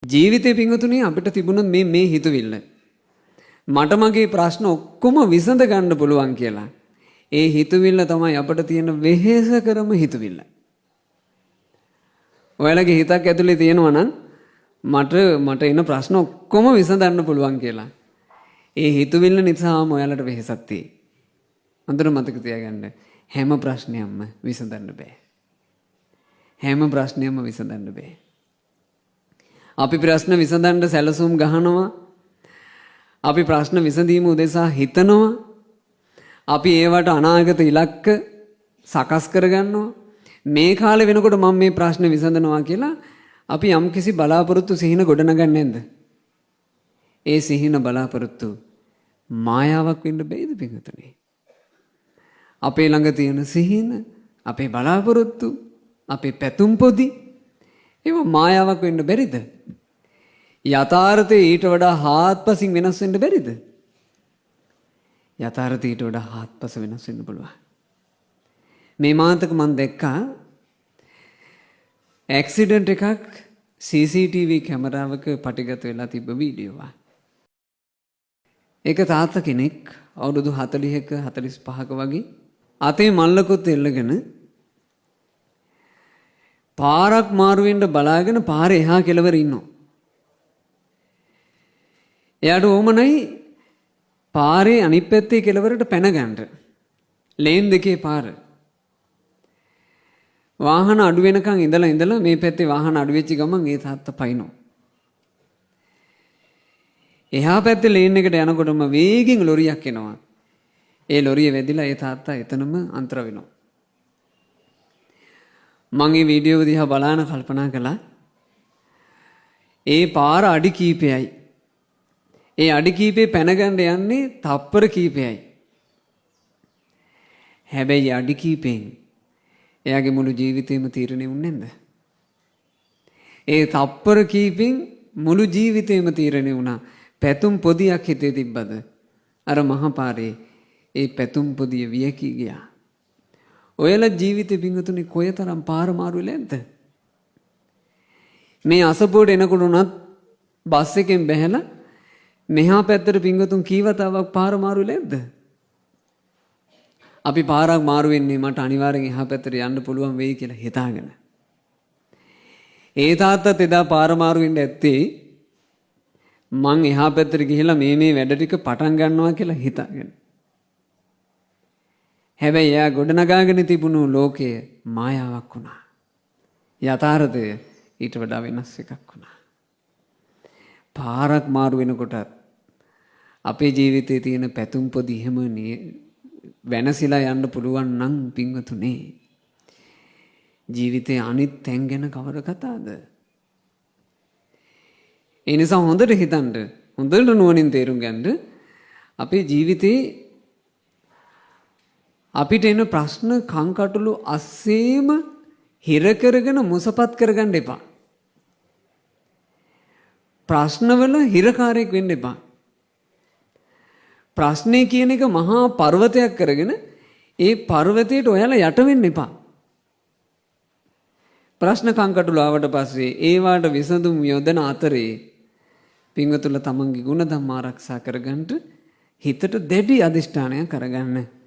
ජීවිතේ පිංගුතුනේ අපිට තිබුණොත් මේ හිතවිල්ල මට මගේ ප්‍රශ්න ඔක්කොම විසඳ ගන්න පුළුවන් කියලා. ඒ හිතවිල්ල තමයි අපිට තියෙන වෙහෙස කරම හිතවිල්ල. ඔයාලගේ හිතක් ඇතුලේ තියෙනවා නම් මට එන ප්‍රශ්න ඔක්කොම විසඳන්න පුළුවන් කියලා. ඒ හිතවිල්ල නිසාම ඔයාලට වෙහෙසක් තියෙයි. හොඳට මතක තියාගන්න. හැම ප්‍රශ්නයක්ම විසඳන්න බෑ. හැම ප්‍රශ්නයක්ම විසඳන්න බෑ. අපි ප්‍රශ්න විසඳන්න සැලසුම් ගහනවා. අපි ප්‍රශ්න විසඳීම උදෙසා හිතනවා. අපි ඒවට අනාගත ඉලක්ක සකස් කරගන්නවා. මේ කාලේ වෙනකොට මම මේ ප්‍රශ්න විසඳනවා කියලා අපි යම්කිසි බලාපොරොත්තු සිහින ගොඩනගන්නේ නැද්ද? ඒ සිහින බලාපොරොත්තු මායාවක් වෙන්න බෑද පිටුතුනේ? අපේ ළඟ තියෙන සිහින, අපේ බලාපොරොත්තු, අපේ පැතුම් පොදි ඒව මායාවක් වෙන්න බැරිද? යථාර්ථයේ ඊට වඩා හාත්පසින් වෙනස් වෙන්න බැරිද? යථාර්ථයට ඊට වඩා හාත්පස වෙනස් වෙන්න පුළුවන්. මේ මාතක මම දැක්කා ඇක්සිඩන්ට් එකක් CCTV කැමරාවක පටිගත වෙලා තිබ්බ වීඩියෝවක්. ඒක තාත්තා කෙනෙක් අවුරුදු 40ක 45ක වගේ අතේ මල්ලකුත් එල්ලගෙන පාරක් මාරු වෙන්න බලාගෙන පාරේ එහා කෙළවර ඉන්නවා. එයාට ඕමනයි පාරේ අනිත් පැත්තේ කෙළවරට පැන ගන්න. ලේන් දෙකේ පාර. වාහන අඩු වෙනකන් ඉඳලා මේ පැත්තේ වාහන අඩු වෙච්ච ගමන් ඒ තාත්තා පයින්නවා. එහා පැත්තේ ලේන් එකට යනකොටම වේගෙන් ලොරියක් එනවා. ඒ ලොරිය වැදිලා ඒ තාත්තා එතනම අන්තර වෙනවා. මම මේ වීඩියෝ දිහා බලාන කල්පනා කළා. ඒ පාර අඩි කීපයයි. ඒ අඩි කීපේ පැනගන්න යන්නේ තප්පර කීපයයි. හැබැයි අඩි කීපෙන් එයාගේ මුළු ජීවිතේම තීරණය වුනේ නැද්ද? ඒ තප්පර කීපෙන් මුළු ජීවිතේම තීරණය වුණා. පැතුම් පොදියක් හිතේ තිබ්බද? අර මහපාරේ ඒ පැතුම් පොදිය වියකී ගියා. ඔයාලා ජීවිතේ පිංගුතුනේ කොයතරම් පාර මාරු වෙලා නැද්ද? මේ අසපුවට එනකොට උනත් බස් එකෙන් බැහැලා මෙහා පැත්තට පිංගුතුන් කීවතාවක් පාර මාරු වෙලා නැද්ද? අපි පාරක් මාරු වෙන්නේ මට අනිවාර්යෙන් එහා පැත්තට යන්න පුළුවන් වෙයි කියලා හිතාගෙන. ඒ තාත්තත් එදා පාර මාරු වෙන්න ඇත්තේ මං එහා පැත්තට ගිහිල්ලා මේ වැඩ ටික පටන් ගන්නවා කියලා හිතාගෙන. හැබැයි එයා ගොඩනගාගෙන තිබුණු ලෝකය මායාවක් වුණා. යථාර්ථය ඊට වඩා වෙනස් එකක් වුණා. පාරක් මාරු වෙනකොටත් අපේ ජීවිතයේ තියෙන පැතුම් පොදි එහෙම වෙනසිලා යන්න පුළුවන් නම් පින්වතුනේ ජීවිතේ අනිත් තැන් ගැන කවර කතාවද? ඒ නිසා හොඳට හිතන්න, හොඳට නුවණින් තේරුම් ගන්න අපේ ජීවිතේ අපිට එන ප්‍රශ්න කංකටොළු අස්සේම හිර කරගෙන මුසපත් කරගන්න එපා. ප්‍රශ්නවල හිරකාරයෙක් වෙන්න එපා. ප්‍රශ්නේ කියන එක මහා පර්වතයක් කරගෙන ඒ පර්වතයට ඔයාලා යට වෙන්න එපා. ප්‍රශ්න කංකටොළු ආවට පස්සේ ඒවට විසඳුම් යොදන අතරේ පින්වතුන්ලා තමන්ගේ ගුණධර්ම ආරක්ෂා කරගන්න හිතට දැඩි අධිෂ්ඨානයක් කරගන්න.